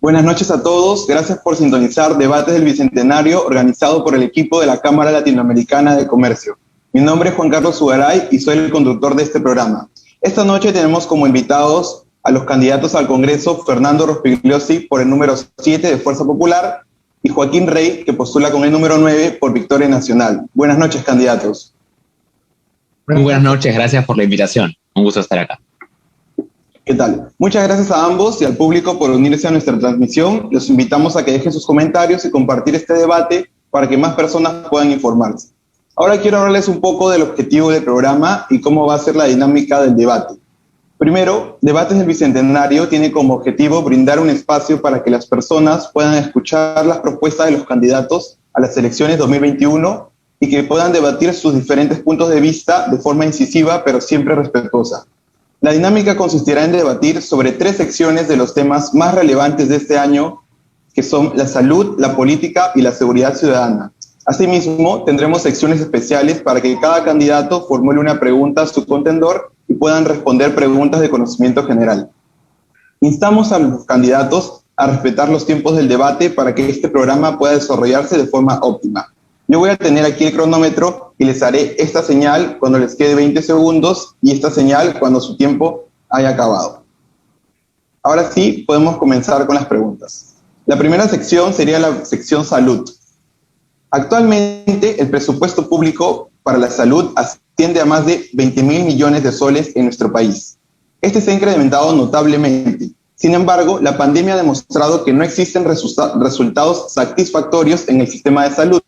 Buenas noches a todos. Gracias por sintonizar Debates del Bicentenario organizado por el equipo de la Cámara Latinoamericana de Comercio. Mi nombre es Juan Carlos Ugaray y soy el conductor de este programa. Esta noche tenemos como invitados a los candidatos al Congreso Fernando Rospigliosi por el número 7 de Fuerza Popular y Joaquín Rey, que postula con el número 9 por Victoria Nacional. Buenas noches, candidatos. Muy buenas noches, gracias por la invitación. Un gusto estar acá. ¿Qué tal? Muchas gracias a ambos y al público por unirse a nuestra transmisión. Los invitamos a que dejen sus comentarios y compartir este debate para que más personas puedan informarse. Ahora quiero hablarles un poco del objetivo del programa y cómo va a ser la dinámica del debate. Primero, Debates del Bicentenario tiene como objetivo brindar un espacio para que las personas puedan escuchar las propuestas de los candidatos a las elecciones 2021 y que puedan debatir sus diferentes puntos de vista de forma incisiva, pero siempre respetuosa. La dinámica consistirá en debatir sobre 3 secciones de los temas más relevantes de este año, que son la salud, la política y la seguridad ciudadana. Asimismo, tendremos secciones especiales para que cada candidato formule una pregunta a su contendor y puedan responder preguntas de conocimiento general. Instamos a los candidatos a respetar los tiempos del debate para que este programa pueda desarrollarse de forma óptima. Yo voy a tener aquí el cronómetro y les haré esta señal cuando les quede 20 segundos y esta señal cuando su tiempo haya acabado. Ahora sí, podemos comenzar con las preguntas. La primera sección sería la sección salud. Actualmente, el presupuesto público para la salud asciende a más de 20.000 millones de soles en nuestro país. Este se ha incrementado notablemente. Sin embargo, la pandemia ha demostrado que no existen resultados satisfactorios en el sistema de salud.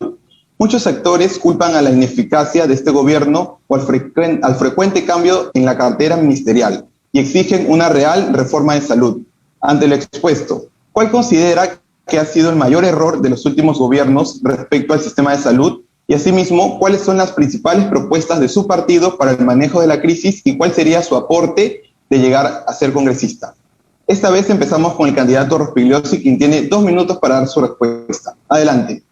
Muchos sectores culpan a la ineficacia de este gobierno o al frecuente cambio en la cartera ministerial y exigen una real reforma de salud. Ante lo expuesto, ¿cuál considera que ha sido el mayor error de los últimos gobiernos respecto al sistema de salud? Y asimismo, ¿cuáles son las principales propuestas de su partido para el manejo de la crisis y cuál sería su aporte de llegar a ser congresista? Esta vez empezamos con el candidato Rospigliosi, quien tiene 2 minutos para dar su respuesta. Adelante.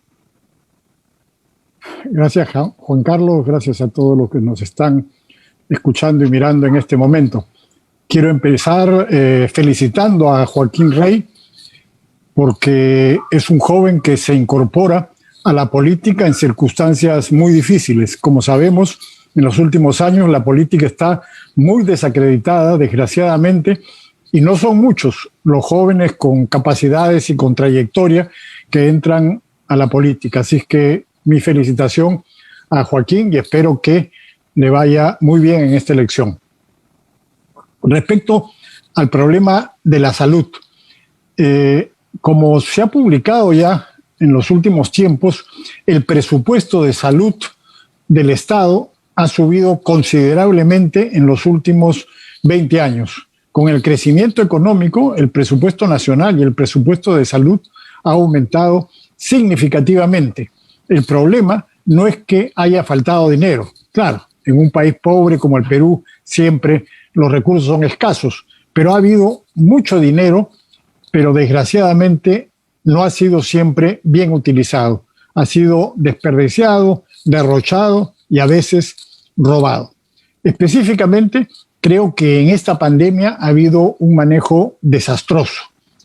Gracias, Juan Carlos. Gracias a todos los que nos están escuchando y mirando en este momento. Quiero empezar felicitando a Joaquín Rey porque es un joven que se incorpora a la política en circunstancias muy difíciles. Como sabemos, en los últimos años la política está muy desacreditada, desgraciadamente, y no son muchos los jóvenes con capacidades y con trayectoria que entran a la política. Así es que mi felicitación a Joaquín y espero que le vaya muy bien en esta elección. Respecto al problema de la salud, como se ha publicado ya en los últimos tiempos, el presupuesto de salud del Estado ha subido considerablemente en los últimos 20 años. Con el crecimiento económico, el presupuesto nacional y el presupuesto de salud ha aumentado significativamente. El problema no es que haya faltado dinero. Claro, en un país pobre como el Perú siempre los recursos son escasos, pero ha habido mucho dinero, pero desgraciadamente no ha sido siempre bien utilizado. Ha sido desperdiciado, derrochado y a veces robado. Específicamente, creo que en esta pandemia ha habido un manejo desastroso.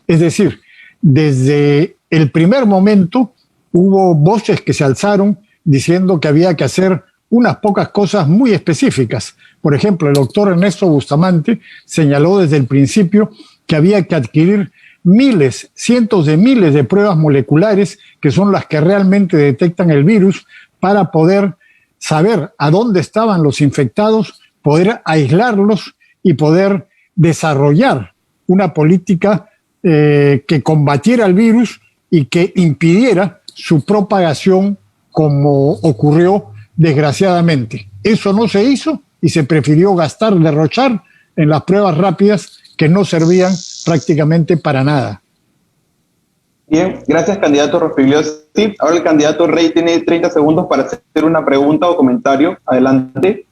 Es decir, desde el primer momento hubo voces que se alzaron diciendo que había que hacer unas pocas cosas muy específicas. Por ejemplo, el doctor Ernesto Bustamante señaló desde el principio que había que adquirir miles, cientos de miles de pruebas moleculares que son las que realmente detectan el virus para poder saber a dónde estaban los infectados, poder aislarlos y poder desarrollar una política que combatiera el virus y que impidiera su propagación como ocurrió desgraciadamente. Eso no se hizo y se prefirió gastar, derrochar en las pruebas rápidas que no servían prácticamente para nada. Bien, gracias, candidato Rospigliosi. Ahora el candidato Rey tiene 30 segundos para hacer una pregunta o comentario. Adelante.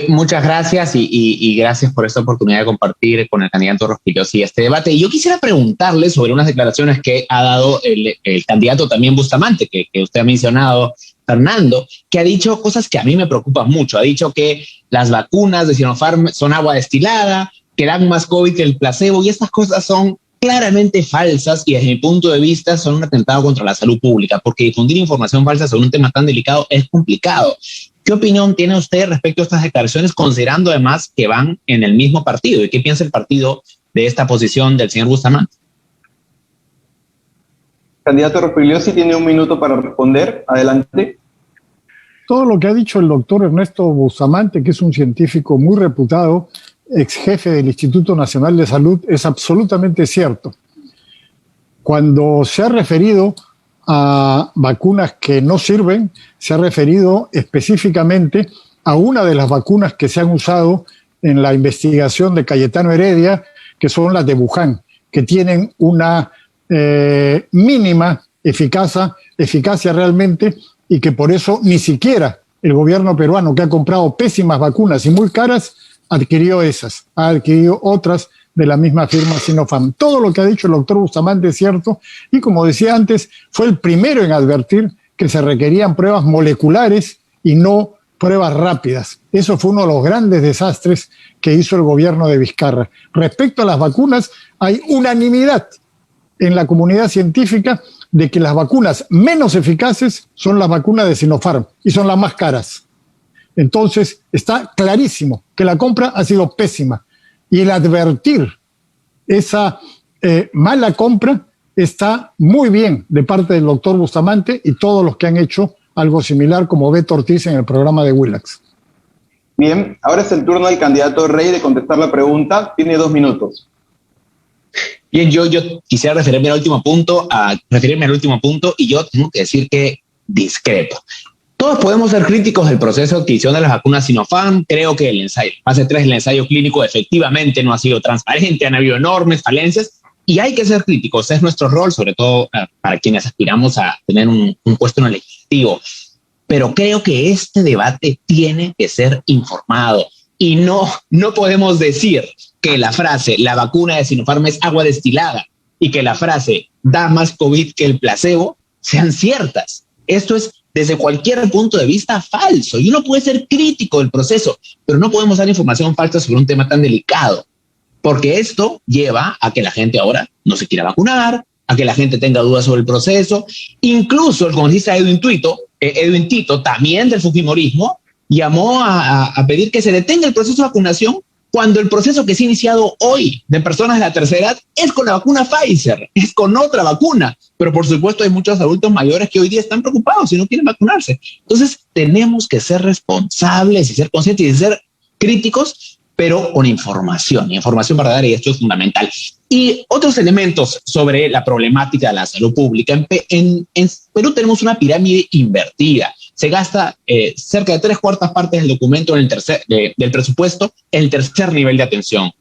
Muchas gracias y gracias por esta oportunidad de compartir con el candidato Rospigliosi este debate. Yo quisiera preguntarle sobre unas declaraciones que ha dado el candidato también Bustamante, que usted ha mencionado, Fernando, que ha dicho cosas que a mí me preocupan mucho. Ha dicho que las vacunas de Sinopharm son agua destilada, que dan más COVID que el placebo, y estas cosas son claramente falsas y desde mi punto de vista son un atentado contra la salud pública, porque difundir información falsa sobre un tema tan delicado es complicado. ¿Qué opinión tiene usted respecto a estas declaraciones, considerando además que van en el mismo partido? ¿Y qué piensa el partido de esta posición del señor Bustamante? Candidato Rospigliosi tiene un minuto para responder. Adelante. Todo lo que ha dicho el doctor Ernesto Bustamante, que es un científico muy reputado, ex jefe del Instituto Nacional de Salud, es absolutamente cierto. Cuando se ha referido a vacunas que no sirven, se ha referido específicamente a una de las vacunas que se han usado en la investigación de Cayetano Heredia, que son las de Wuhan, que tienen una mínima eficacia realmente, y que por eso ni siquiera el gobierno peruano, que ha comprado pésimas vacunas y muy caras, adquirió esas, ha adquirido otras de la misma firma Sinopharm. Todo lo que ha dicho el doctor Bustamante es cierto, y como decía antes, fue el primero en advertir que se requerían pruebas moleculares y no pruebas rápidas. Eso fue uno de los grandes desastres que hizo el gobierno de Vizcarra. Respecto a las vacunas, hay unanimidad en la comunidad científica de que las vacunas menos eficaces son las vacunas de Sinopharm y son las más caras. Entonces, está clarísimo que la compra ha sido pésima, y el advertir esa mala compra está muy bien de parte del doctor Bustamante y todos los que han hecho algo similar, como Beto Ortiz en el programa de Willax. Bien, ahora es el turno del candidato Rey de contestar la pregunta. Tiene 2 minutos. Bien, yo quisiera referirme al último punto, y yo tengo que decir que discrepo. Todos podemos ser críticos del proceso de adquisición de las vacunas Sinopharm. Creo que el fase 3 del ensayo clínico efectivamente no ha sido transparente, han habido enormes falencias y hay que ser críticos. Es nuestro rol, sobre todo para quienes aspiramos a tener un puesto en el legislativo. Pero creo que este debate tiene que ser informado y no podemos decir que la frase "la vacuna de Sinopharm es agua destilada" y que la frase "da más COVID que el placebo" sean ciertas. Esto es, desde cualquier punto de vista, falso. Y uno puede ser crítico del proceso, pero no podemos dar información falsa sobre un tema tan delicado, porque esto lleva a que la gente ahora no se quiera vacunar, a que la gente tenga dudas sobre el proceso. Incluso el congresista Edwin Tito, también del fujimorismo, llamó a pedir que se detenga el proceso de vacunación, cuando el proceso que se ha iniciado hoy de personas de la tercera edad es con la vacuna Pfizer, es con otra vacuna. Pero por supuesto hay muchos adultos mayores que hoy día están preocupados y no quieren vacunarse. Entonces tenemos que ser responsables y ser conscientes y ser críticos, pero con información verdadera, y esto es fundamental. Y otros elementos sobre la problemática de la salud pública. En Perú tenemos una pirámide invertida. Se gasta cerca de 3/4 partes del documento del presupuesto en el tercer nivel de atención.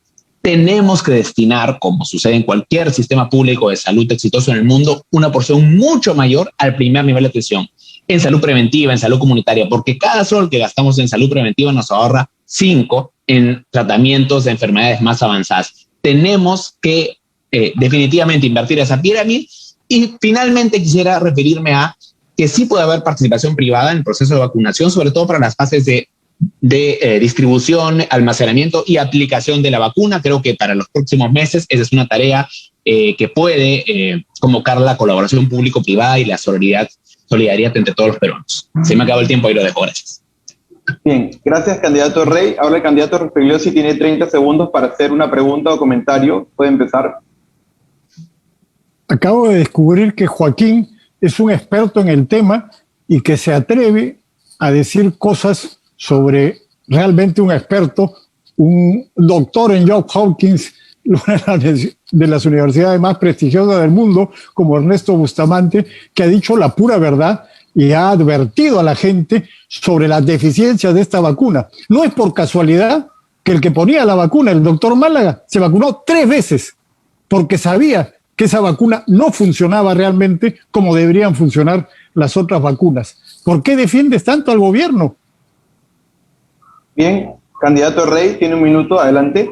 Tenemos que destinar, como sucede en cualquier sistema público de salud exitoso en el mundo, una porción mucho mayor al primer nivel de atención, en salud preventiva, en salud comunitaria, porque cada sol que gastamos en salud preventiva nos ahorra 5 en tratamientos de enfermedades más avanzadas. Tenemos que definitivamente invertir esa pirámide. Y finalmente quisiera referirme a que sí puede haber participación privada en el proceso de vacunación, sobre todo para las fases de distribución, almacenamiento y aplicación de la vacuna. Creo que para los próximos meses esa es una tarea que puede convocar la colaboración público-privada y la solidaridad entre todos los peruanos. Se me acabó el tiempo y lo dejo. Gracias. Bien, gracias, candidato Rey. Ahora el candidato Rospigliosi tiene 30 segundos para hacer una pregunta o comentario. Puede empezar. Acabo de descubrir que Joaquín es un experto en el tema y que se atreve a decir cosas sobre realmente un experto, un doctor en Johns Hopkins, una de las universidades más prestigiosas del mundo, como Ernesto Bustamante, que ha dicho la pura verdad y ha advertido a la gente sobre las deficiencias de esta vacuna. No es por casualidad que el que ponía la vacuna, el doctor Málaga, se vacunó 3 veces, porque sabía que esa vacuna no funcionaba realmente como deberían funcionar las otras vacunas. ¿Por qué defiendes tanto al gobierno? Bien, candidato Rey, tiene 1 minuto, adelante.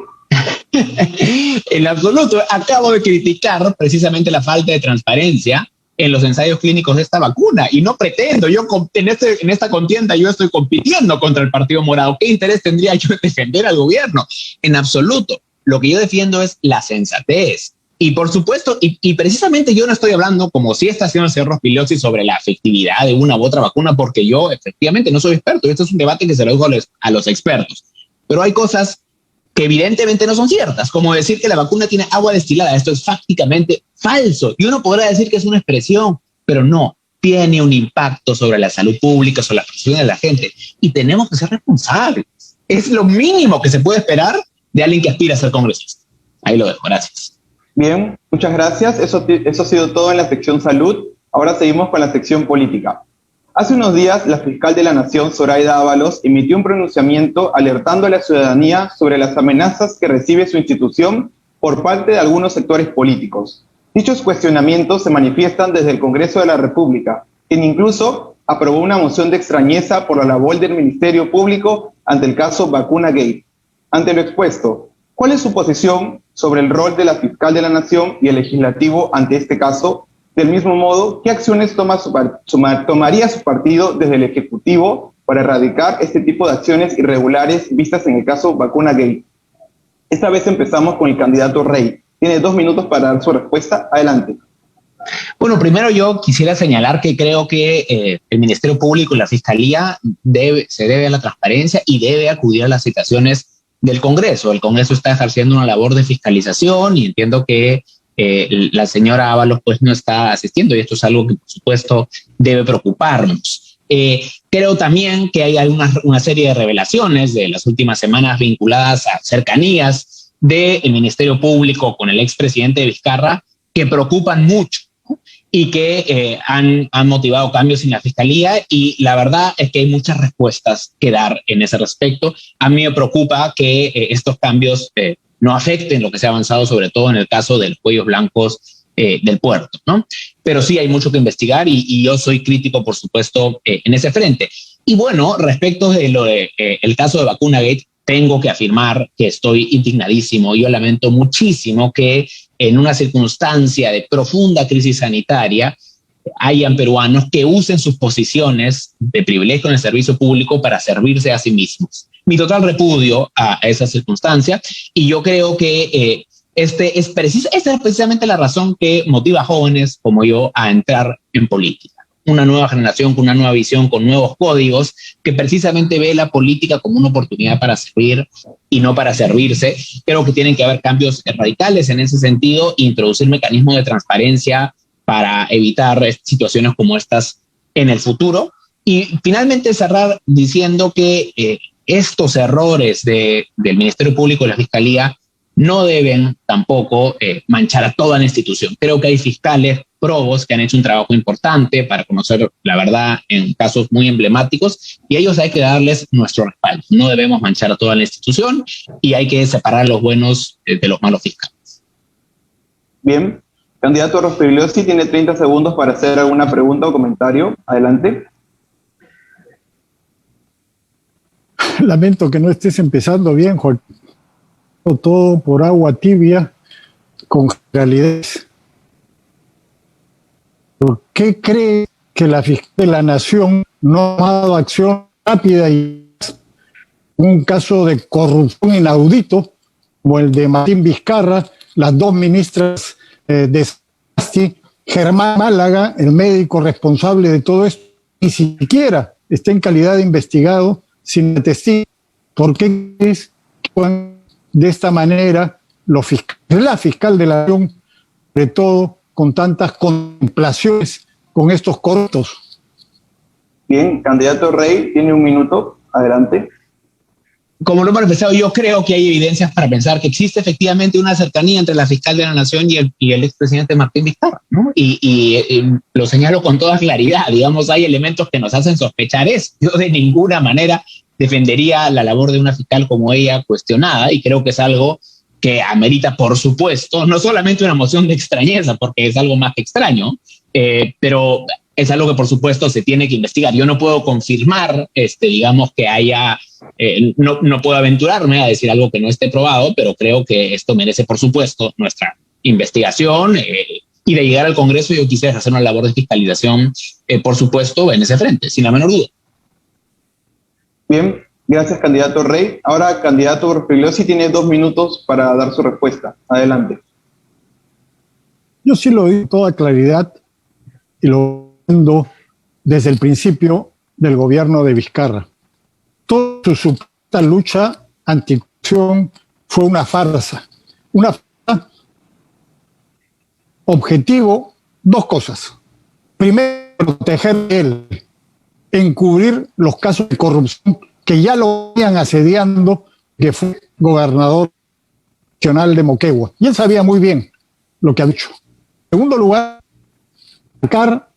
En absoluto, acabo de criticar precisamente la falta de transparencia en los ensayos clínicos de esta vacuna y no pretendo, en esta contienda yo estoy compitiendo contra el Partido Morado. ¿Qué interés tendría yo en defender al gobierno? En absoluto. Lo que yo defiendo es la sensatez, Y por supuesto, y precisamente yo no estoy hablando, como sí está haciendo el señor Rospigliosi, sobre la efectividad de una u otra vacuna, porque yo efectivamente no soy experto. Este es un debate que se lo dejo a los expertos. Pero hay cosas que evidentemente no son ciertas, como decir que la vacuna tiene agua destilada. Esto es fácticamente falso. Y uno podrá decir que es una expresión, pero no. Tiene un impacto sobre la salud pública, sobre la presión de la gente. Y tenemos que ser responsables. Es lo mínimo que se puede esperar de alguien que aspira a ser congresista. Ahí lo dejo. Gracias. Bien, muchas gracias. Eso ha sido todo en la sección salud. Ahora seguimos con la sección política. Hace unos días, la fiscal de la Nación, Zoraida Ábalos, emitió un pronunciamiento alertando a la ciudadanía sobre las amenazas que recibe su institución por parte de algunos sectores políticos. Dichos cuestionamientos se manifiestan desde el Congreso de la República, quien incluso aprobó una moción de extrañeza por la labor del Ministerio Público ante el caso Vacuna Gate. Ante lo expuesto, ¿cuál es su posición sobre el rol de la fiscal de la Nación y el legislativo ante este caso? Del mismo modo, ¿qué acciones tomaría su partido desde el Ejecutivo para erradicar este tipo de acciones irregulares vistas en el caso Vacuna Gate? Esta vez empezamos con el candidato Rey. Tiene 2 minutos para dar su respuesta. Adelante. Bueno, primero yo quisiera señalar que creo que el Ministerio Público y la Fiscalía se debe a la transparencia y debe acudir a las citaciones del Congreso. El Congreso está ejerciendo una labor de fiscalización y entiendo que la señora Ábalos pues no está asistiendo y esto es algo que por supuesto debe preocuparnos. Creo también que hay una serie de revelaciones de las últimas semanas vinculadas a cercanías del Ministerio Público con el expresidente Vizcarra que preocupan mucho, ¿no? Y que han motivado cambios en la Fiscalía y la verdad es que hay muchas respuestas que dar en ese respecto. A mí me preocupa que estos cambios no afecten lo que se ha avanzado, sobre todo en el caso de los cuellos blancos del puerto, ¿no? Pero sí hay mucho que investigar y yo soy crítico, por supuesto, en ese frente. Y bueno, respecto de el caso de Vacuna Gate, tengo que afirmar que estoy indignadísimo. Yo lamento muchísimo que en una circunstancia de profunda crisis sanitaria hayan peruanos que usen sus posiciones de privilegio en el servicio público para servirse a sí mismos. Mi total repudio a esa circunstancia y yo creo que esta es precisamente la razón que motiva a jóvenes como yo a entrar en política. Una nueva generación con una nueva visión, con nuevos códigos, que precisamente ve la política como una oportunidad para servir y no para servirse. Creo que tienen que haber cambios radicales en ese sentido, introducir mecanismos de transparencia para evitar situaciones como estas en el futuro. Y finalmente cerrar diciendo que estos errores del Ministerio Público y la Fiscalía no deben tampoco manchar a toda la institución. Creo que hay fiscales probos que han hecho un trabajo importante para conocer la verdad en casos muy emblemáticos y a ellos hay que darles nuestro respaldo. No debemos manchar a toda la institución y hay que separar a los buenos de los malos fiscales. Bien. Candidato Rospigliosi tiene 30 segundos para hacer alguna pregunta o comentario. Adelante. Lamento que no estés empezando bien, Jorge. Todo por agua tibia, con realidad. ¿Por qué cree que la fiscal de la Nación no ha dado acción rápida y un caso de corrupción inaudito, como el de Martín Vizcarra, las 2 ministras de Sagasti, Germán Málaga, el médico responsable de todo esto, ni siquiera está en calidad de investigado sin testigo? ¿Por qué crees que de esta manera la fiscal de la Nación, sobre todo con tantas contemplaciones con estos corruptos? Bien, candidato Rey, tiene 1 minuto. Adelante. Como lo hemos empezado, yo creo que hay evidencias para pensar que existe efectivamente una cercanía entre la fiscal de la Nación y el expresidente Martín Vizcarra, ¿no? Y lo señalo con toda claridad. Digamos, hay elementos que nos hacen sospechar eso. Yo de ninguna manera defendería la labor de una fiscal como ella cuestionada y creo que es algo que amerita, por supuesto, no solamente una moción de extrañeza, porque es algo más que extraño, pero es algo que, por supuesto, se tiene que investigar. Yo no puedo confirmar, digamos, que haya, no puedo aventurarme a decir algo que no esté probado, pero creo que esto merece, por supuesto, nuestra investigación y de llegar al Congreso yo quisiera hacer una labor de fiscalización, por supuesto, en ese frente, sin la menor duda. Bien, gracias, candidato Rey. Ahora, candidato Rospigliosi tiene 2 minutos para dar su respuesta. Adelante. Yo sí lo digo con toda claridad y lo entiendo desde el principio del gobierno de Vizcarra. Toda su supuesta lucha anticorrupción fue una farsa. Una farsa. Objetivo, dos cosas. Primero, proteger a él, encubrir los casos de corrupción que ya lo habían asediando, que fue gobernador nacional de Moquegua. Y él sabía muy bien lo que ha dicho. En segundo lugar, buscar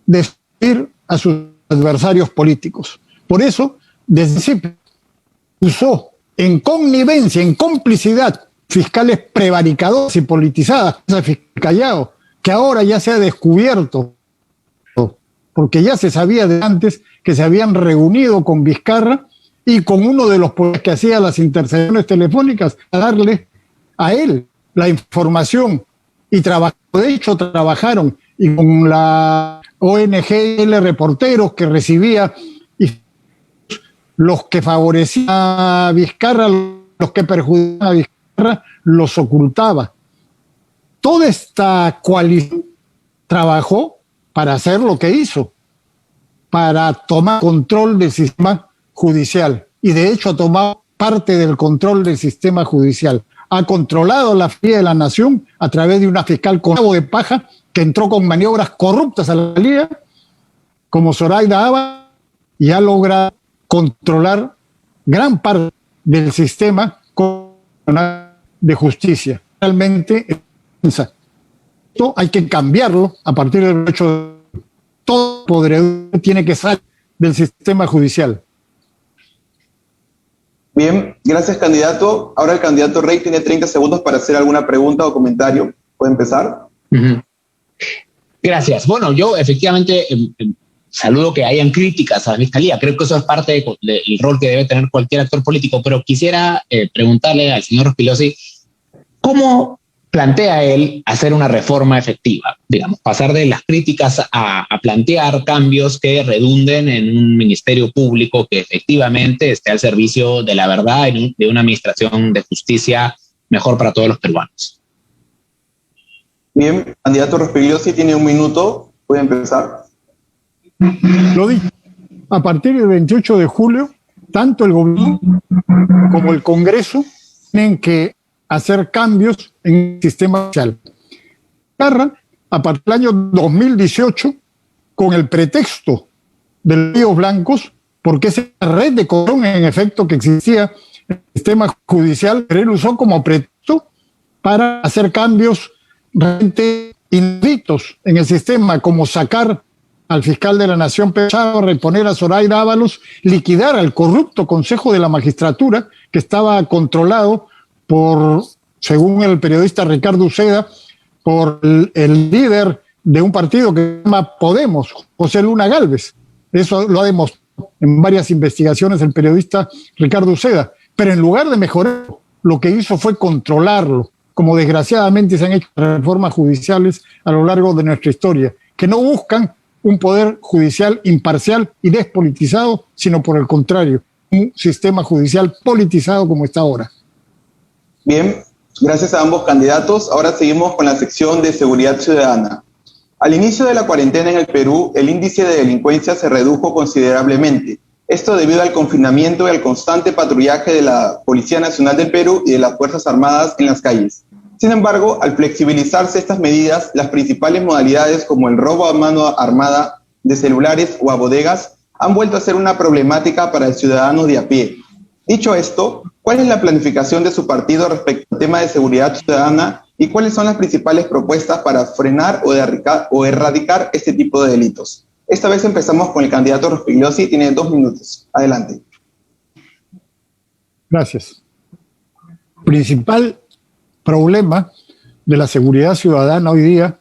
destruir a sus adversarios políticos. Por eso, desde el principio, usó en connivencia, en complicidad, fiscales prevaricadores y politizadas, ese fiscal Callao, que ahora ya se ha descubierto, porque ya se sabía de antes que se habían reunido con Vizcarra y con uno de los que hacía las intercesiones telefónicas a darle a él la información y de hecho trabajaron y con la ONG Reporteros que recibía y los que favorecían a Vizcarra, los que perjudicaban a Vizcarra, los ocultaba. Toda esta coalición trabajó para hacer lo que hizo, para tomar control del sistema judicial. Y de hecho ha tomado parte del control del sistema judicial. Ha controlado la Fiscalía de la Nación a través de una fiscal con rabo de paja que entró con maniobras corruptas a la liga, como Zoraida Ábalos, y ha logrado controlar gran parte del sistema de justicia. Realmente, esto hay que cambiarlo a partir del hecho de todo podredumbre tiene que salir del sistema judicial. Bien, gracias, candidato. Ahora el candidato Rey tiene 30 segundos para hacer alguna pregunta o comentario. ¿Puede empezar? Gracias. Bueno, yo efectivamente saludo que hayan críticas a la Fiscalía. Creo que eso es parte del rol que debe tener cualquier actor político, pero quisiera preguntarle al señor Rospigliosi, ¿cómo plantea él hacer una reforma efectiva? Digamos, pasar de las críticas a plantear cambios que redunden en un ministerio público que efectivamente esté al servicio de la verdad y de una administración de justicia mejor para todos los peruanos. Bien, candidato Rospigliosi tiene 1 minuto. ¿Puede empezar? Lo dije. A partir del 28 de julio, tanto el gobierno como el Congreso tienen que hacer cambios en el sistema social. A partir del año 2018, con el pretexto de los ríos blancos, porque esa red de corrupción en efecto que existía en el sistema judicial, él usó como pretexto para hacer cambios realmente inéditos en el sistema, como sacar al fiscal de la Nación, reponer a Zoraida Ábalos, liquidar al corrupto Consejo de la Magistratura, que estaba controlado por, según el periodista Ricardo Uceda, por el líder de un partido que se llama Podemos, José Luna Gálvez. Eso lo ha demostrado en varias investigaciones el periodista Ricardo Uceda. Pero en lugar de mejorar, lo que hizo fue controlarlo, como desgraciadamente se han hecho reformas judiciales a lo largo de nuestra historia, que no buscan un poder judicial imparcial y despolitizado, sino por el contrario, un sistema judicial politizado como está ahora. Bien, gracias a ambos candidatos. Ahora seguimos con la sección de seguridad ciudadana. Al inicio de la cuarentena en el Perú, el índice de delincuencia se redujo considerablemente. Esto debido al confinamiento y al constante patrullaje de la Policía Nacional del Perú y de las Fuerzas Armadas en las calles. Sin embargo, al flexibilizarse estas medidas, las principales modalidades como el robo a mano armada de celulares o a bodegas han vuelto a ser una problemática para el ciudadano de a pie. Dicho esto, ¿cuál es la planificación de su partido respecto al tema de seguridad ciudadana y cuáles son las principales propuestas para frenar o erradicar este tipo de delitos? Esta vez empezamos con el candidato Rospigliosi, tiene 2 minutos. Adelante. Gracias. Principal problema de la seguridad ciudadana hoy día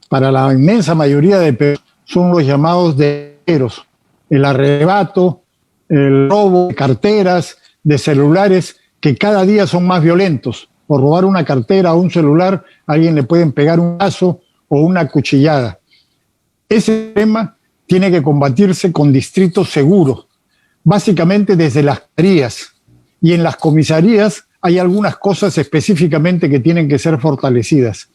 para la inmensa mayoría de personas son los llamados delitos, el arrebato, el robo de carteras, de celulares, que cada día son más violentos. Por robar una cartera o un celular, a alguien le pueden pegar un lazo o una cuchillada. Ese tema tiene que combatirse con distritos seguros, básicamente desde las comisarías. Y en las comisarías hay algunas cosas específicamente que tienen que ser fortalecidas.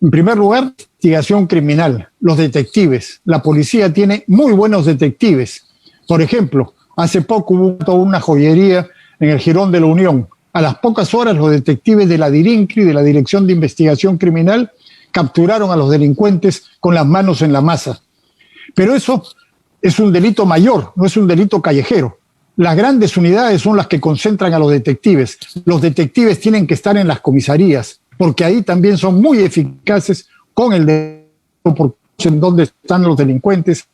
En primer lugar, investigación criminal, los detectives. La policía tiene muy buenos detectives. Por ejemplo, hace poco hubo una joyería en el Jirón de la Unión. A las pocas horas, los detectives de la DIRINCRI, de la Dirección de Investigación Criminal, capturaron a los delincuentes con las manos en la masa. Pero eso es un delito mayor, no es un delito callejero. Las grandes unidades son las que concentran a los detectives. Los detectives tienen que estar en las comisarías, porque ahí también son muy eficaces con el delito, porque saben dónde están los delincuentes,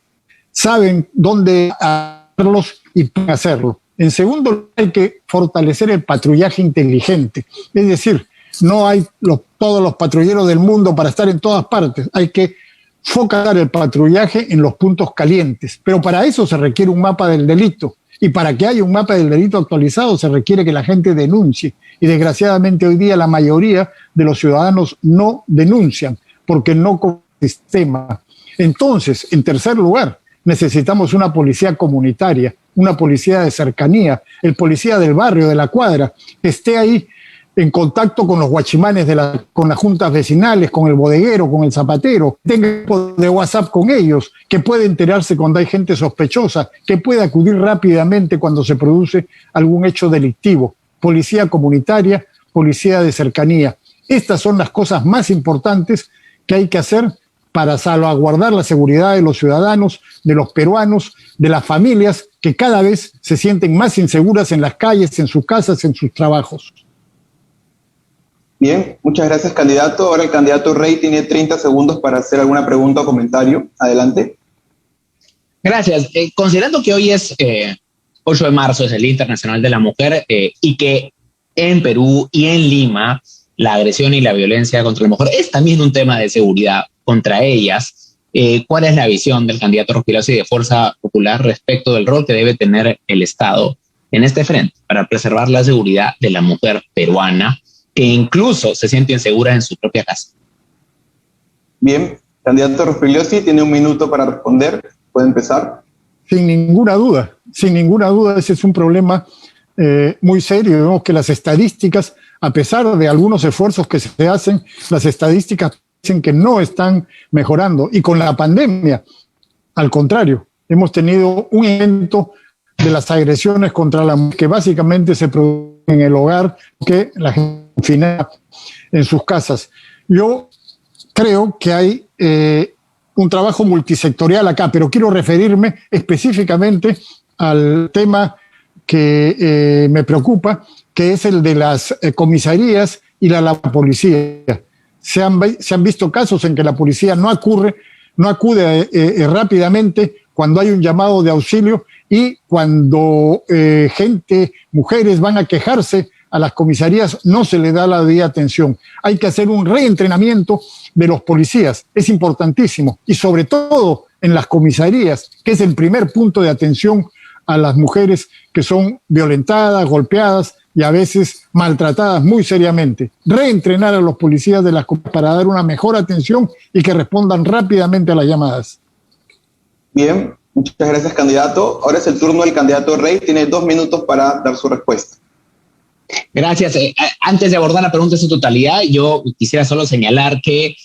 saben dónde hacerlos y pueden hacerlo. En segundo lugar, hay que fortalecer el patrullaje inteligente. Es decir, no hay todos los patrulleros del mundo para estar en todas partes. Hay que focalizar el patrullaje en los puntos calientes. Pero para eso se requiere un mapa del delito. Y para que haya un mapa del delito actualizado se requiere que la gente denuncie. Y desgraciadamente hoy día la mayoría de los ciudadanos no denuncian porque no con el sistema. Entonces, en tercer lugar, necesitamos una policía comunitaria, una policía de cercanía, el policía del barrio, de la cuadra, que esté ahí en contacto con los guachimanes, con las juntas vecinales, con el bodeguero, con el zapatero, tenga de WhatsApp con ellos, que puede enterarse cuando hay gente sospechosa, que puede acudir rápidamente cuando se produce algún hecho delictivo. Policía comunitaria, policía de cercanía. Estas son las cosas más importantes que hay que hacer para salvaguardar la seguridad de los ciudadanos, de los peruanos, de las familias que cada vez se sienten más inseguras en las calles, en sus casas, en sus trabajos. Bien, muchas gracias, candidato. Ahora el candidato Rey tiene 30 segundos para hacer alguna pregunta o comentario. Adelante. Gracias. Considerando que hoy es 8 de marzo, es el Día Internacional de la Mujer, y que en Perú y en Lima la agresión y la violencia contra la mujer es también un tema de seguridad contra ellas, ¿cuál es la visión del candidato Rospigliosi de Fuerza Popular respecto del rol que debe tener el Estado en este frente para preservar la seguridad de la mujer peruana, que incluso se siente insegura en su propia casa? Bien, candidato Rospigliosi tiene un minuto para responder. ¿Puede empezar? Sin ninguna duda, ese es un problema muy serio. Vemos que las estadísticas, a pesar de algunos esfuerzos que se hacen, las estadísticas dicen que no están mejorando. Y con la pandemia, al contrario, hemos tenido un aumento de las agresiones contra la mujer que básicamente se producen en el hogar, que la gente confina en sus casas. Yo creo que hay un trabajo multisectorial acá, pero quiero referirme específicamente al tema que me preocupa, que es el de las comisarías y la policía. Se han visto casos en que la policía no acude rápidamente cuando hay un llamado de auxilio, y cuando mujeres van a quejarse a las comisarías, no se le da la debida atención. Hay que hacer un reentrenamiento de los policías, es importantísimo, y sobre todo en las comisarías, que es el primer punto de atención a las mujeres que son violentadas, golpeadas y a veces maltratadas muy seriamente. Reentrenar a los policías de las comisarías para dar una mejor atención y que respondan rápidamente a las llamadas. Bien, muchas gracias, candidato. Ahora es el turno del candidato Rey. Tiene 2 minutos para dar su respuesta. Gracias. Antes de abordar la pregunta en su totalidad, yo quisiera solo señalar que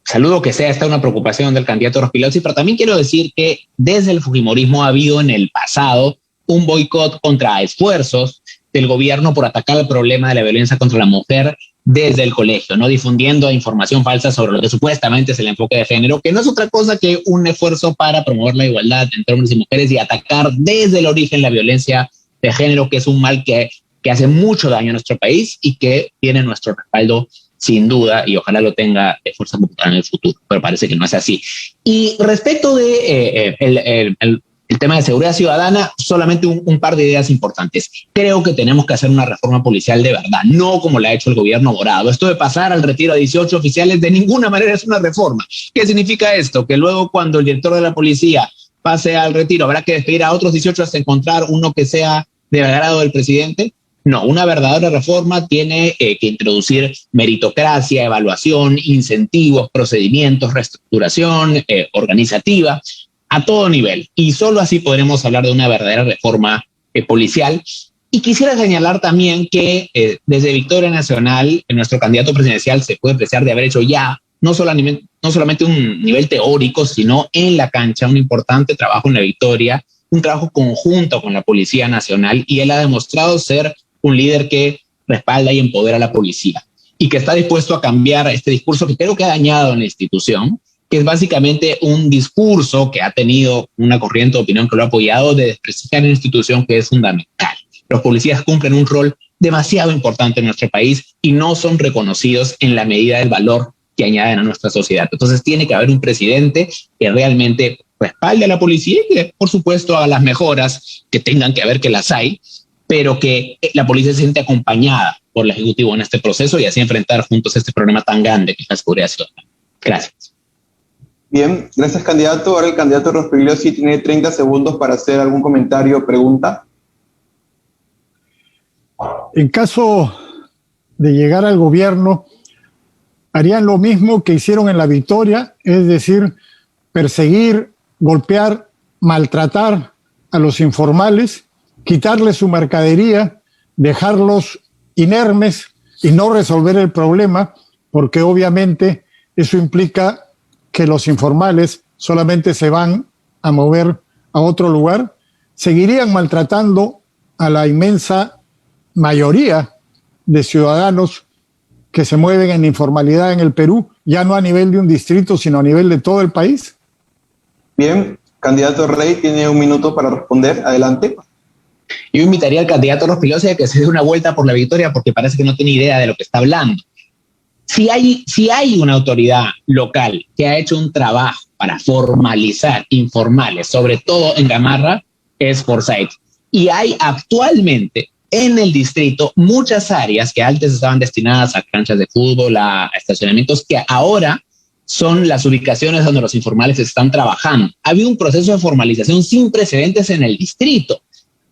saludo que sea esta una preocupación del candidato Rospigliosi, pero también quiero decir que desde el fujimorismo ha habido en el pasado un boicot contra esfuerzos del gobierno por atacar el problema de la violencia contra la mujer desde el colegio, no difundiendo información falsa sobre lo que supuestamente es el enfoque de género, que no es otra cosa que un esfuerzo para promover la igualdad entre hombres y mujeres y atacar desde el origen la violencia de género, que es un mal que hace mucho daño a nuestro país y que tiene nuestro respaldo sin duda, y ojalá lo tenga Fuerza Popular en el futuro, pero parece que no es así. Y respecto de el tema de seguridad ciudadana, solamente un par de ideas importantes. Creo que tenemos que hacer una reforma policial de verdad, no como la ha hecho el gobierno Morado. Esto de pasar al retiro a 18 oficiales de ninguna manera es una reforma. ¿Qué significa esto? Que luego cuando el director de la policía pase al retiro, ¿habrá que despedir a otros 18 hasta encontrar uno que sea del agrado del presidente? No, una verdadera reforma tiene que introducir meritocracia, evaluación, incentivos, procedimientos, reestructuración organizativa a todo nivel. Y solo así podremos hablar de una verdadera reforma policial. Y quisiera señalar también que desde Victoria Nacional, nuestro candidato presidencial se puede apreciar de haber hecho ya no solamente un nivel teórico, sino en la cancha, un importante trabajo en la Victoria, un trabajo conjunto con la Policía Nacional, y él ha demostrado ser un líder que respalda y empodera a la policía y que está dispuesto a cambiar este discurso que creo que ha dañado en la institución, que es básicamente un discurso que ha tenido una corriente de opinión que lo ha apoyado de desprestigiar una institución que es fundamental. Los policías cumplen un rol demasiado importante en nuestro país y no son reconocidos en la medida del valor que añaden a nuestra sociedad. Entonces tiene que haber un presidente que realmente respalde a la policía y que, por supuesto, haga las mejoras que tengan que haber, que las hay, pero que la policía se siente acompañada por el Ejecutivo en este proceso y así enfrentar juntos este problema tan grande que es la seguridad ciudadana. Gracias. Bien, gracias, candidato. Ahora el candidato Rospigliosi tiene 30 segundos para hacer algún comentario o pregunta. En caso de llegar al gobierno, harían lo mismo que hicieron en La Victoria, es decir, perseguir, golpear, maltratar a los informales, quitarles su mercadería, dejarlos inermes y no resolver el problema, porque obviamente eso implica que los informales solamente se van a mover a otro lugar. Seguirían maltratando a la inmensa mayoría de ciudadanos que se mueven en informalidad en el Perú, ya no a nivel de un distrito, sino a nivel de todo el país. Bien, candidato Rey tiene 1 minuto para responder. Adelante. Yo invitaría al candidato Rospigliosi a que se dé una vuelta por La Victoria porque parece que no tiene idea de lo que está hablando. Si hay una autoridad local que ha hecho un trabajo para formalizar informales, sobre todo en Gamarra, es Forsyth. Y hay actualmente en el distrito muchas áreas que antes estaban destinadas a canchas de fútbol, a estacionamientos, que ahora son las ubicaciones donde los informales están trabajando. Ha habido un proceso de formalización sin precedentes en el distrito.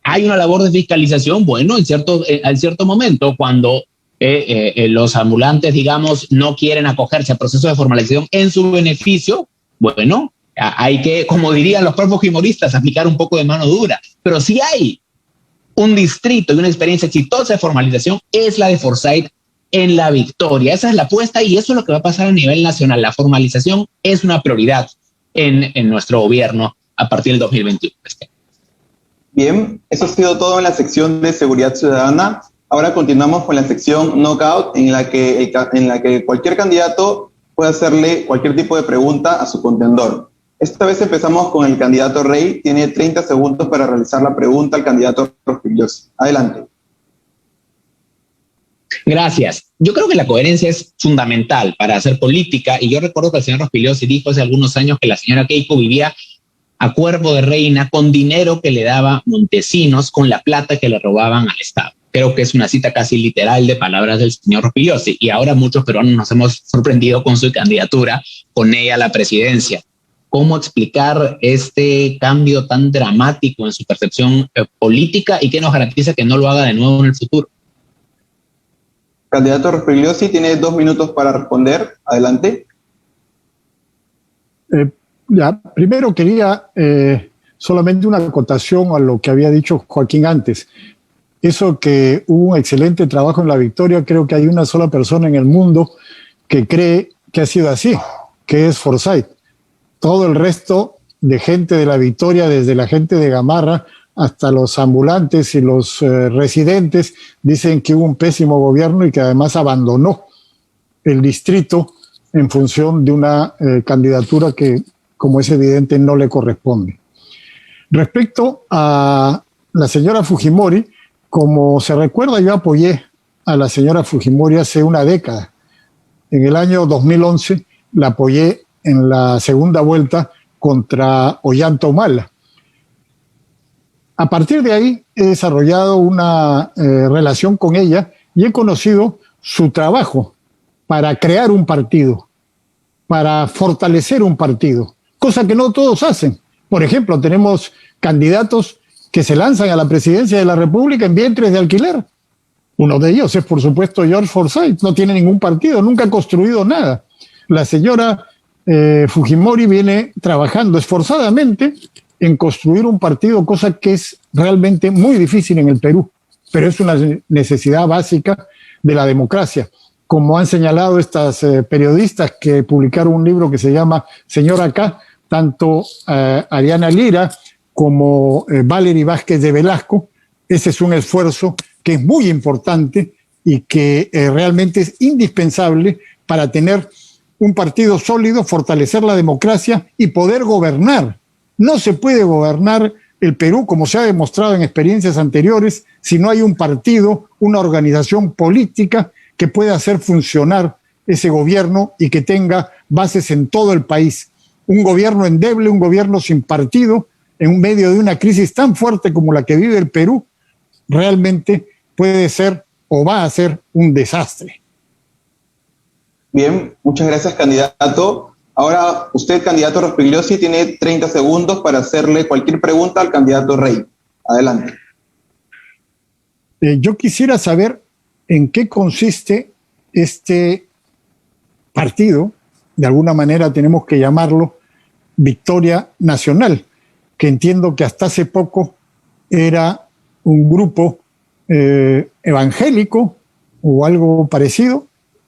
Hay una labor de fiscalización, bueno, en cierto momento, cuando los ambulantes, digamos, no quieren acogerse al proceso de formalización en su beneficio, bueno, hay que, como dirían los propios humoristas, aplicar un poco de mano dura. Pero si hay un distrito y una experiencia exitosa de formalización, es la de Forsyth en La Victoria. Esa es la apuesta y eso es lo que va a pasar a nivel nacional. La formalización es una prioridad en nuestro gobierno a partir del 2021. Bien, eso ha sido todo en la sección de seguridad ciudadana. Ahora continuamos con la sección Knockout, en la que cualquier candidato puede hacerle cualquier tipo de pregunta a su contendor. Esta vez empezamos con el candidato Rey. Tiene 30 segundos para realizar la pregunta al candidato Rospigliosi. Adelante. Gracias. Yo creo que la coherencia es fundamental para hacer política y yo recuerdo que el señor Rospigliosi dijo hace algunos años que la señora Keiko vivía a cuerpo de reina con dinero que le daba Montesinos, con la plata que le robaban al Estado. Creo que es una cita casi literal de palabras del señor Rospigliosi y ahora muchos peruanos nos hemos sorprendido con su candidatura, con ella a la presidencia. ¿Cómo explicar este cambio tan dramático en su percepción política y qué nos garantiza que no lo haga de nuevo en el futuro? Candidato Rospigliosi tiene 2 minutos para responder. Adelante. Primero quería solamente una acotación a lo que había dicho Joaquín antes. Eso que hubo un excelente trabajo en La Victoria, creo que hay una sola persona en el mundo que cree que ha sido así, que es Forsyth. Todo el resto de gente de La Victoria, desde la gente de Gamarra hasta los ambulantes y los residentes, dicen que hubo un pésimo gobierno y que además abandonó el distrito en función de una candidatura que, como es evidente, no le corresponde. Respecto a la señora Fujimori, como se recuerda, yo apoyé a la señora Fujimori hace una década. En el año 2011 la apoyé en la segunda vuelta contra Ollanta Humala. A partir de ahí he desarrollado una relación con ella y he conocido su trabajo para crear un partido, para fortalecer un partido, cosa que no todos hacen. Por ejemplo, tenemos candidatos que se lanzan a la presidencia de la República en vientres de alquiler. Uno de ellos es, por supuesto, George Forsyth. No tiene ningún partido, nunca ha construido nada. La señora Fujimori viene trabajando esforzadamente en construir un partido, cosa que es realmente muy difícil en el Perú. pero es una necesidad básica de la democracia. Como han señalado estas periodistas que publicaron un libro que se llama Señor Acá, tanto Ariana Lira como Valery Vázquez de Velasco, ese es un esfuerzo que es muy importante y que realmente es indispensable para tener un partido sólido, fortalecer la democracia y poder gobernar. No se puede gobernar el Perú, como se ha demostrado en experiencias anteriores, si no hay un partido, una organización política que pueda hacer funcionar ese gobierno y que tenga bases en todo el país. Un gobierno endeble, un gobierno sin partido, en medio de una crisis tan fuerte como la que vive el Perú, realmente puede ser o va a ser un desastre. Bien, muchas gracias, candidato. Ahora usted, candidato Rospigliosi, tiene 30 segundos para hacerle cualquier pregunta al candidato Rey. Adelante. Yo quisiera saber en qué consiste este partido, de alguna manera tenemos que llamarlo Victoria Nacional, que entiendo que hasta hace poco era un grupo evangélico o algo parecido.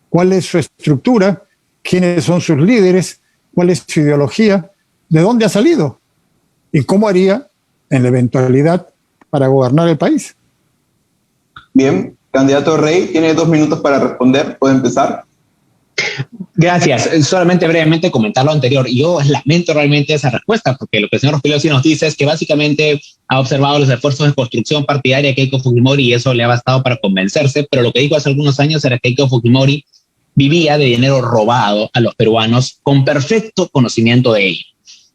¿Cuál es su estructura? ¿Quiénes son sus líderes? ¿Cuál es su ideología? ¿De dónde ha salido? ¿Y cómo haría en la eventualidad para gobernar el país? Bien, candidato Rey, tiene 2 minutos para responder. ¿Puede empezar? Gracias. Solamente brevemente comentar lo anterior. Yo lamento realmente esa respuesta, porque lo que el señor Rospigliosi nos dice es que básicamente ha observado los esfuerzos de construcción partidaria de Keiko Fujimori y eso le ha bastado para convencerse, pero lo que dijo hace algunos años era que Keiko Fujimori vivía de dinero robado a los peruanos con perfecto conocimiento de ello.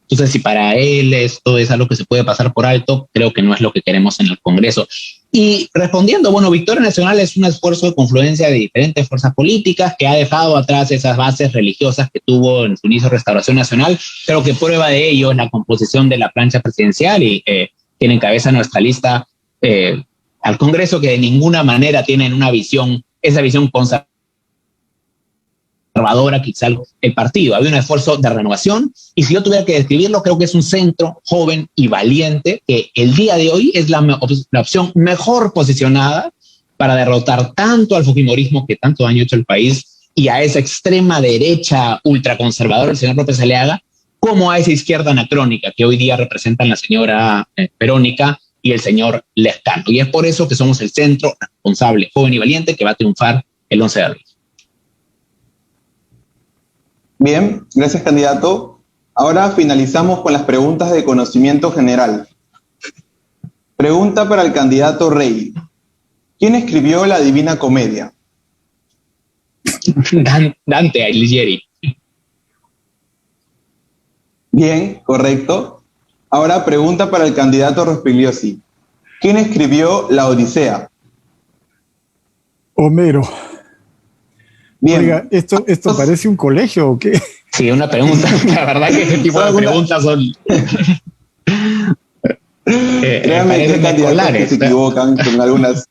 Entonces, si para él esto es algo que se puede pasar por alto, creo que no es lo que queremos en el Congreso. Y respondiendo, bueno, Victoria Nacional es un esfuerzo de confluencia de diferentes fuerzas políticas que ha dejado atrás esas bases religiosas que tuvo en su inicio Restauración Nacional. Creo que prueba de ello es la composición de la plancha presidencial y tiene en cabeza nuestra lista al Congreso, que de ninguna manera tienen una visión, esa visión conservadora quizá el partido. Había un esfuerzo de renovación y si yo tuviera que describirlo, creo que es un centro joven y valiente que el día de hoy es la opción mejor posicionada para derrotar tanto al fujimorismo que tanto daño ha hecho el país y a esa extrema derecha ultraconservadora, el señor López Aliaga, como a esa izquierda anacrónica que hoy día representan la señora Verónica y el señor Lescano. Y es por eso que somos el centro responsable, joven y valiente, que va a triunfar el 11 de abril. Bien, gracias, candidato. Ahora finalizamos con las preguntas de conocimiento general. Pregunta para el candidato Rey. ¿Quién escribió la Divina Comedia? Dante Alighieri. Bien, correcto. Ahora pregunta para el candidato Rospigliosi. ¿Quién escribió la Odisea? Homero. Bien. Oiga, ¿esto parece un colegio o qué? Sí, una pregunta. La verdad que este tipo de preguntas son... Créanme que hay candidatos que se equivocan con algunas...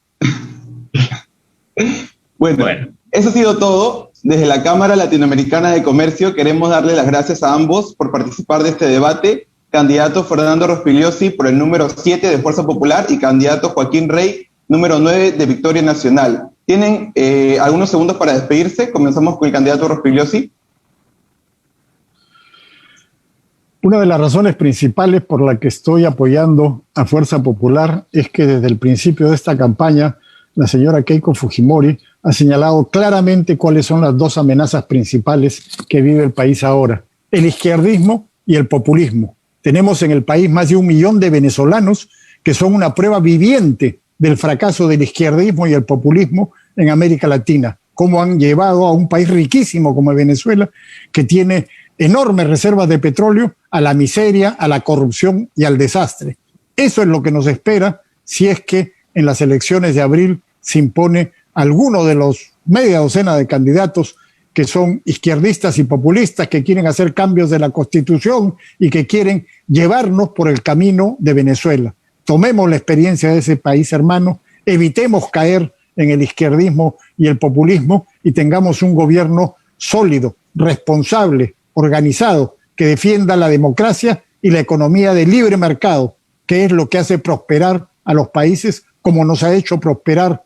Bueno, eso ha sido todo. Desde la Cámara Latinoamericana de Comercio queremos darle las gracias a ambos por participar de este debate. Candidato Fernando Rospigliosi por el número 7 de Fuerza Popular y candidato Joaquín Rey, número 9 de Victoria Nacional. Tienen algunos segundos para despedirse. Comenzamos con el candidato Rospigliosi. Una de las razones principales por la que estoy apoyando a Fuerza Popular es que desde el principio de esta campaña la señora Keiko Fujimori ha señalado claramente cuáles son las dos amenazas principales que vive el país ahora: el izquierdismo y el populismo. Tenemos en el país más de 1 millón de venezolanos que son una prueba viviente del fracaso del izquierdismo y el populismo en América Latina, cómo han llevado a un país riquísimo como Venezuela, que tiene enormes reservas de petróleo, a la miseria, a la corrupción y al desastre. Eso es lo que nos espera si es que en las elecciones de abril se impone alguno de los media docena de candidatos que son izquierdistas y populistas, que quieren hacer cambios de la Constitución y que quieren llevarnos por el camino de Venezuela. Tomemos la experiencia de ese país hermano, evitemos caer en el izquierdismo y el populismo y tengamos un gobierno sólido, responsable, organizado, que defienda la democracia y la economía de libre mercado, que es lo que hace prosperar a los países como nos ha hecho prosperar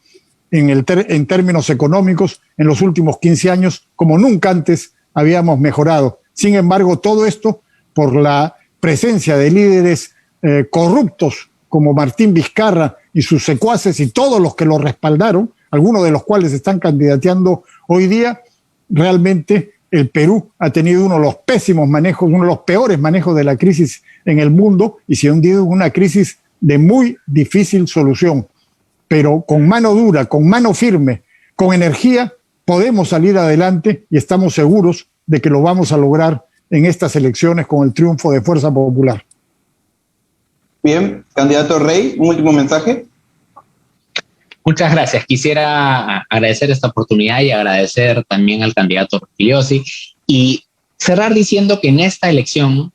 en términos económicos en los últimos 15 años, como nunca antes habíamos mejorado. Sin embargo, todo esto por la presencia de líderes corruptos como Martín Vizcarra y sus secuaces y todos los que lo respaldaron, algunos de los cuales están candidateando hoy día. Realmente el Perú ha tenido uno de los pésimos manejos, uno de los peores manejos de la crisis en el mundo y se ha hundido en una crisis de muy difícil solución. Pero con mano dura, con mano firme, con energía, podemos salir adelante y estamos seguros de que lo vamos a lograr en estas elecciones con el triunfo de Fuerza Popular. Bien, candidato Rey, un último mensaje. Muchas gracias. Quisiera agradecer esta oportunidad y agradecer también al candidato Rospigliosi y cerrar diciendo que en esta elección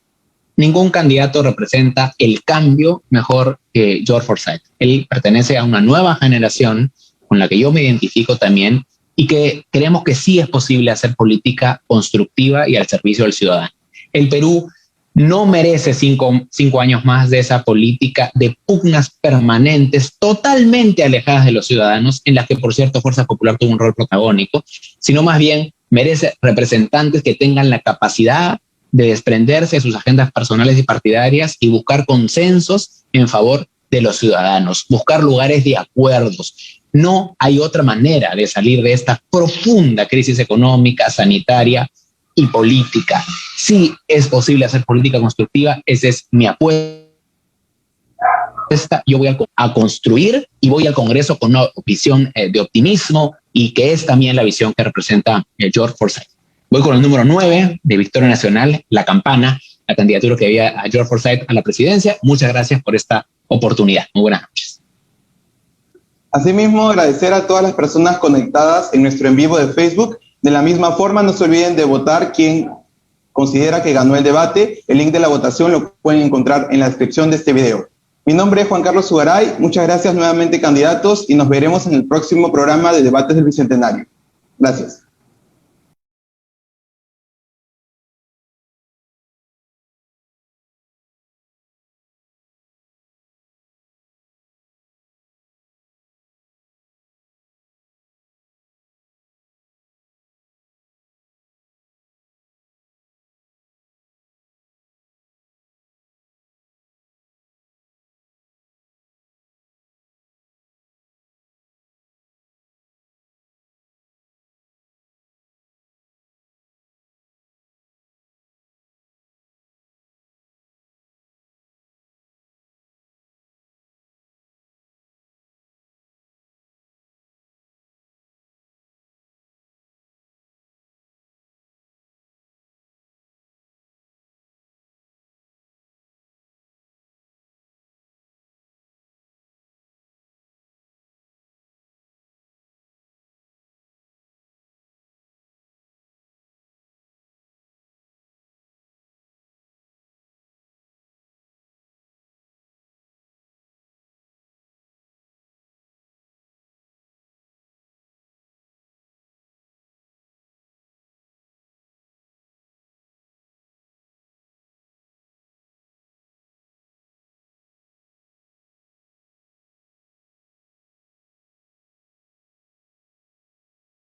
ningún candidato representa el cambio mejor que George Forsyth. Él pertenece a una nueva generación con la que yo me identifico también y que creemos que sí es posible hacer política constructiva y al servicio del ciudadano. El Perú no merece cinco años más de esa política de pugnas permanentes totalmente alejadas de los ciudadanos, en las que, por cierto, Fuerza Popular tuvo un rol protagónico, sino más bien merece representantes que tengan la capacidad de desprenderse de sus agendas personales y partidarias y buscar consensos en favor de los ciudadanos, buscar lugares de acuerdos. No hay otra manera de salir de esta profunda crisis económica, sanitaria y política. Sí es posible hacer política constructiva, esa es mi apuesta. Yo voy a construir y voy al Congreso con una visión de optimismo y que es también la visión que representa George Forsyth. Voy con el número 9 de Victoria Nacional, La Campana, la candidatura que había a George Forsyth a la presidencia. Muchas gracias por esta oportunidad. Muy buenas noches. Asimismo, agradecer a todas las personas conectadas en nuestro en vivo de Facebook. De la misma forma, no se olviden de votar quien considera que ganó el debate. El link de la votación lo pueden encontrar en la descripción de este video. Mi nombre es Juan Carlos Zugaray. Muchas gracias nuevamente, candidatos, y nos veremos en el próximo programa de Debates del Bicentenario. Gracias.